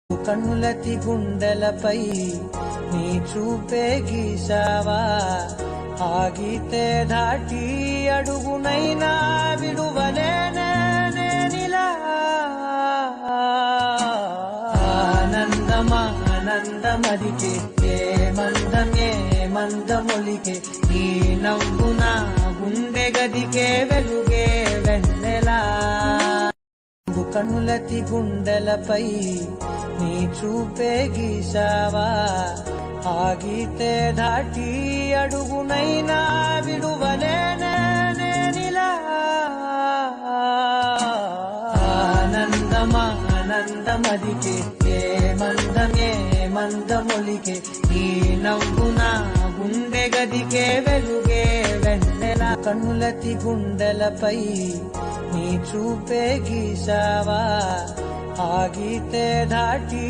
కన్నులతి గుండెలపై నీ చూపే గీసావా, ఆగితే దాటి అడుగునైనా విడువలేనే నేనిలా. ఆనందమదికే ఏ మందమొలికే నీ నవ్వున గుండె గదికే వెలుగే వెన్నెలా. కన్నులతి గుండెలపై నీ చూపే గీసావా, ఆగితే దాటి అడుగునైనా విడువలేనే నేనిలా. ఆనందమదికే ఏ మందమొలికే నీ నవ్వున గుండె గదికే వెలుగే వెన్నెలా. కన్నులతి గుండెలపై నీ చూపే గీసావా, ఆగితే దాటి